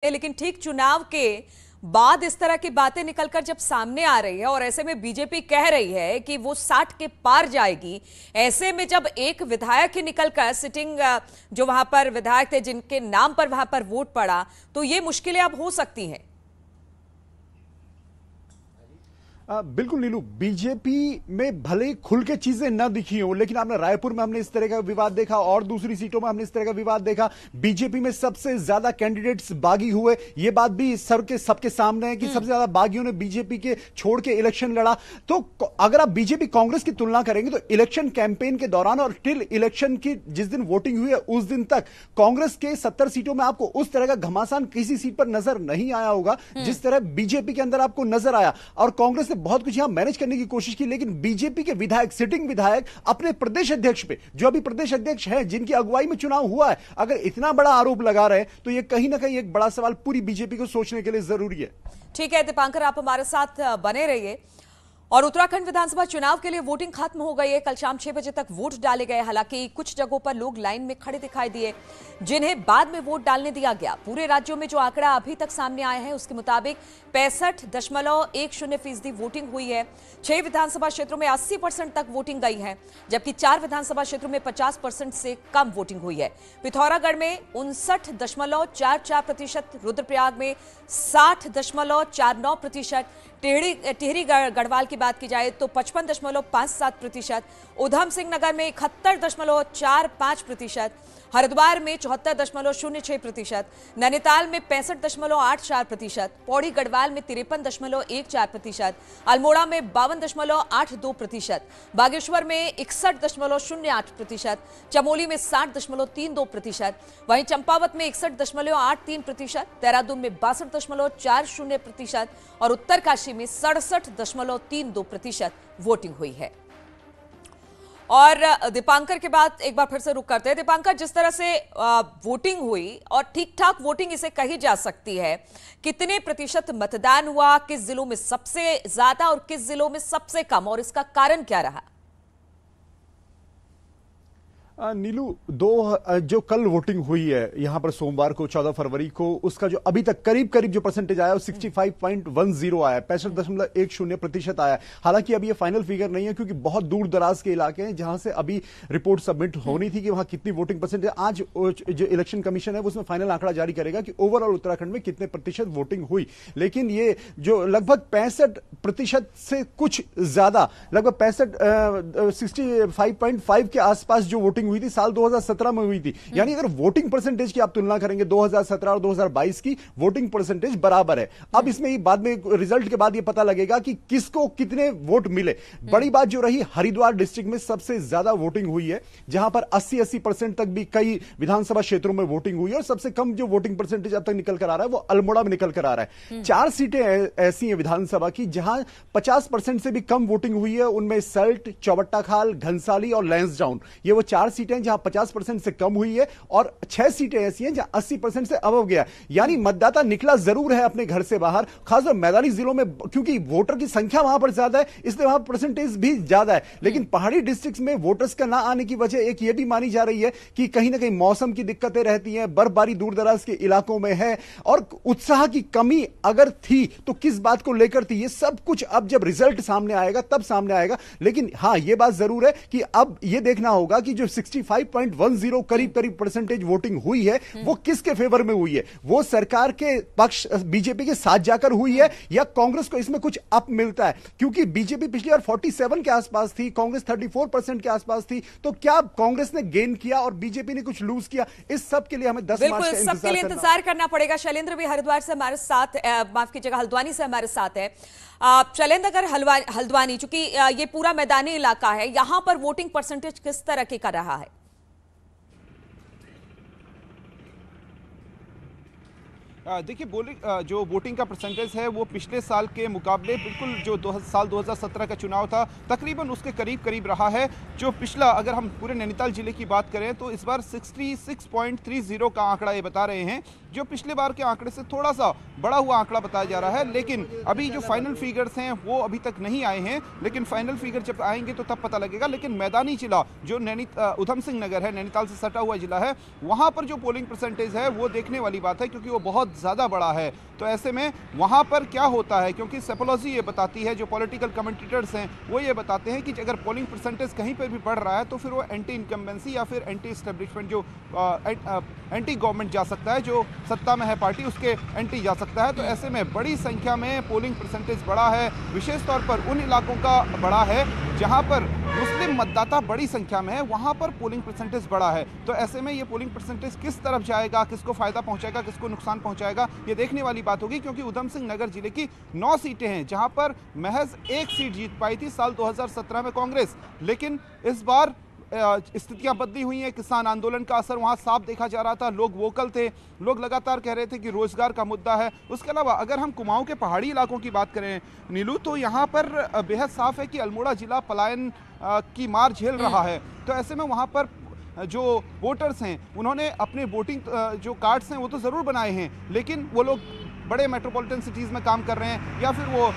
लेकिन ठीक चुनाव के बाद इस तरह की बातें निकलकर जब सामने आ रही है और ऐसे में बीजेपी कह रही है कि वो 60 के पार जाएगी, ऐसे में जब एक विधायक ही निकलकर सिटिंग जो वहां पर विधायक थे जिनके नाम पर वहां पर वोट पड़ा, तो ये मुश्किलें अब हो सकती हैं। बिल्कुल नीलू, बीजेपी में भले खुल के चीजें न दिखी हो, लेकिन आपने रायपुर में हमने इस तरह का विवाद देखा और दूसरी सीटों में हमने इस तरह का विवाद देखा। बीजेपी में सबसे ज्यादा कैंडिडेट्स बागी हुए, ये बात भी सबके सामने है कि सबसे ज्यादा बागियों ने बीजेपी के छोड़ के इलेक्शन लड़ा। तो अगर आप बीजेपी कांग्रेस की तुलना करेंगे तो इलेक्शन कैंपेन के दौरान और टिल इलेक्शन की जिस दिन वोटिंग हुई है उस दिन तक कांग्रेस के 70 सीटों में आपको उस तरह का घमासान किसी सीट पर नजर नहीं आया होगा जिस तरह बीजेपी के अंदर आपको नजर आया। और कांग्रेस ने बहुत कुछ यहां मैनेज करने की कोशिश की, लेकिन बीजेपी के विधायक, सिटिंग विधायक अपने प्रदेश अध्यक्ष पे, जो अभी प्रदेश अध्यक्ष हैं, जिनकी अगुवाई में चुनाव हुआ है, अगर इतना बड़ा आरोप लगा रहे हैं तो यह कहीं ना कहीं एक बड़ा सवाल पूरी बीजेपी को सोचने के लिए जरूरी है। ठीक है दीपांकर, आप हमारे साथ बने रहिए। और उत्तराखंड विधानसभा चुनाव के लिए वोटिंग खत्म हो गई है। कल शाम 6 बजे तक वोट डाले गए। हालांकि कुछ जगहों पर लोग लाइन में खड़े दिखाई दिए जिन्हें बाद में वोट डालने दिया गया। पूरे राज्यों में जो आंकड़ा अभी तक सामने आया है उसके मुताबिक 65.10% वोटिंग हुई है। 6 विधानसभा क्षेत्रों में 80% तक वोटिंग गई है, जबकि 4 विधानसभा क्षेत्रों में 50% से कम वोटिंग हुई है। पिथौरागढ़ में 59.44%, रुद्रप्रयाग में 60.49%, टिहरी गढ़वाल की बात की जाए तो 55.57%, उधम सिंह नगर में 71.45%, हरिद्वार में 74.06%, नैनीताल में 65.84%, पौड़ी गढ़वाल में 53.14%, अल्मोड़ा में 52.82%, बागेश्वर में 61.08%, चमोली में 60.32%, वहीं चंपावत में 61.83%, देहरादून में 62.40% और उत्तरकाशी में 67.32% वोटिंग हुई है। और दीपांकर के बाद एक बार फिर से रुक करते हैं। दीपांकर, जिस तरह से वोटिंग हुई और ठीक ठाक वोटिंग इसे कही जा सकती है, कितने प्रतिशत मतदान हुआ, किस जिलों में सबसे ज्यादा और किस जिलों में सबसे कम, और इसका कारण क्या रहा? नीलू, जो कल वोटिंग हुई है यहां पर सोमवार को 14 फरवरी को, उसका जो अभी तक करीब जो परसेंटेज आया वो 65.10 आया, 65.10% आया। हालांकि अभी ये फाइनल फिगर नहीं है क्योंकि बहुत दूर दराज के इलाके हैं जहां से अभी रिपोर्ट सबमिट होनी थी कि वहां कितनी वोटिंग परसेंटेज। आज जो इलेक्शन कमीशन है उसमें फाइनल आंकड़ा जारी करेगा कि ओवरऑल उत्तराखंड में कितने प्रतिशत वोटिंग हुई। लेकिन ये जो लगभग 65% से कुछ ज्यादा, लगभग 65 के आसपास जो वोटिंग हुई थी साल 2017 में हुई थी। यानी अगर वोटिंग परसेंटेज की आप तुलना करेंगे 2017 और 2022 की, वोटिंग परसेंटेज बराबर है। अब इसमें बाद में रिजल्ट के बाद यह पता लगेगा कि किसको कितने वोट मिले। बड़ी बात जो रही, हरिद्वार डिस्ट्रिक्ट में सबसे ज्यादा वोटिंग हुई है जहां पर 80% तक भी कई विधानसभा क्षेत्रों में वोटिंग हुई है। और सबसे कम जो वोटिंग परसेंटेज अब तक निकल कर आ रहा है वो अल्मोड़ा में निकल कर आ रहा है। 4 सीटें ऐसी हैं विधानसभा की जहां 50% से भी कम वोटिंग हुई है। उनमें सल्ट, चौबट्टाखाल, घनसाली और लैंसडाउन, ये वो 4 सीटें जहां 50% से कम हुई है और 6 सीटें ऐसी हैं जहां 80% से अबव गया। यानी मतदाता निकला जरूर है अपने घर से बाहर, खासकर मैदानी जिलों में, क्योंकि वोटर की संख्या वहां पर ज्यादा है इसलिए वहां परसेंटेज भी ज्यादा है। लेकिन पहाड़ी डिस्ट्रिक्ट्स में वोटर्स का ना आने की वजह एक ये भी मानी जा रही है कि कहीं ना कहीं मौसम की दिक्कतें रहती हैं, बर्फबारी दूर दराज के इलाकों में है और उत्साह की कमी अगर थी तो किस बात को लेकर थी, ये सब कुछ अब जब रिजल्ट सामने आएगा तब सामने आएगा। लेकिन हां, यह बात जरूर है कि अब यह देखना होगा कि जो 65.10 करीब परसेंटेज वोटिंग हुई है वो किसके फेवर में हुई है। वो सरकार के पक्ष, बीजेपी के साथ जाकर हुई है या कांग्रेस को इसमें कुछ अप मिलता है। क्योंकि बीजेपी पिछली बार 47 के आसपास थी, कांग्रेस 34% के आसपास थी। तो क्या कांग्रेस ने गेन किया और बीजेपी ने कुछ लूज किया? इस सब के लिए हमें 10 मार्च का सबके लिए इंतजार करना पड़ेगा। शैलेंद्र भी हरिद्वार से हमारे साथ, माफ कीजिएगा, हल्द्वानी से हमारे साथ है। शैलेंद्र, अगर हल्द्वानी, चूंकि ये पूरा मैदानी इलाका है, यहां पर वोटिंग परसेंटेज किस तरह के का रहा है? देखिए, जो वोटिंग का परसेंटेज है वो पिछले साल के मुकाबले बिल्कुल जो साल 2017 का चुनाव था तकरीबन उसके करीब रहा है। जो पिछला, अगर हम पूरे नैनीताल जिले की बात करें तो इस बार 66.30 का आंकड़ा ये बता रहे हैं, जो पिछले बार के आंकड़े से थोड़ा सा बड़ा हुआ आंकड़ा बताया जा रहा है। लेकिन अभी जो फाइनल फिगर्स हैं वो अभी तक नहीं आए हैं, लेकिन फाइनल फिगर जब आएंगे तो तब पता लगेगा। लेकिन मैदानी जिला जो उधम सिंह नगर है, नैनीताल से सटा हुआ जिला है, वहाँ पर जो पोलिंग परसेंटेज है वो देखने वाली बात है, क्योंकि वो बहुत बहुत ज़्यादा बड़ा है। तो ऐसे में वहाँ पर क्या होता है, क्योंकि सेपोलॉजी ये बताती है, जो पॉलिटिकल कमेंटेटर्स हैं वो ये बताते हैं कि अगर पोलिंग परसेंटेज कहीं पर भी बढ़ रहा है तो फिर वो एंटी इनकम्बेंसी या फिर एंटी एस्टेब्लिशमेंट, जो एंटी गवर्नमेंट जा सकता है, जो सत्ता में है पार्टी उसके एंटी जा सकता है। तो ऐसे में बड़ी संख्या में पोलिंग परसेंटेज बढ़ा है, विशेष तौर पर उन इलाकों का बढ़ा है जहां पर मुस्लिम मतदाता बड़ी संख्या में है, वहां पर पोलिंग परसेंटेज बढ़ा है। तो ऐसे में ये पोलिंग परसेंटेज किस तरफ जाएगा, किसको फायदा पहुंचाएगा, किसको नुकसान पहुंचाएगा, ये देखने वाली बात होगी। क्योंकि उधम सिंह नगर जिले की 9 सीटें हैं जहां पर महज 1 सीट जीत पाई थी साल 2017 में कांग्रेस, लेकिन इस बार स्थितियां बदली हुई हैं। किसान आंदोलन का असर वहां साफ देखा जा रहा था, लोग वोकल थे, लोग लगातार कह रहे थे कि रोजगार का मुद्दा है। उसके अलावा अगर हम कुमाऊं के पहाड़ी इलाकों की बात करें नीलू, तो यहाँ पर बेहद साफ है कि अल्मोड़ा जिला पलायन की मार झेल रहा है। तो ऐसे में वहाँ पर जो वोटर्स हैं उन्होंने अपने वोटिंग जो कार्ड्स हैं वो तो ज़रूर बनाए हैं, लेकिन वो लोग बड़े मेट्रोपॉलिटन सिटीज़ में काम कर रहे हैं या फिर वो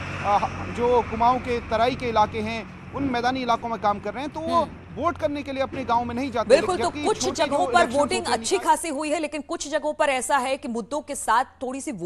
जो कुमाऊं के तराई के इलाके हैं उन मैदानी इलाकों में काम कर रहे हैं, तो वो वोट करने के लिए अपने गांव में नहीं जाते। बिल्कुल, तो कुछ जगहों पर वोटिंग अच्छी खासी हुई है, लेकिन कुछ जगहों पर ऐसा है कि मुद्दों के साथ थोड़ी सी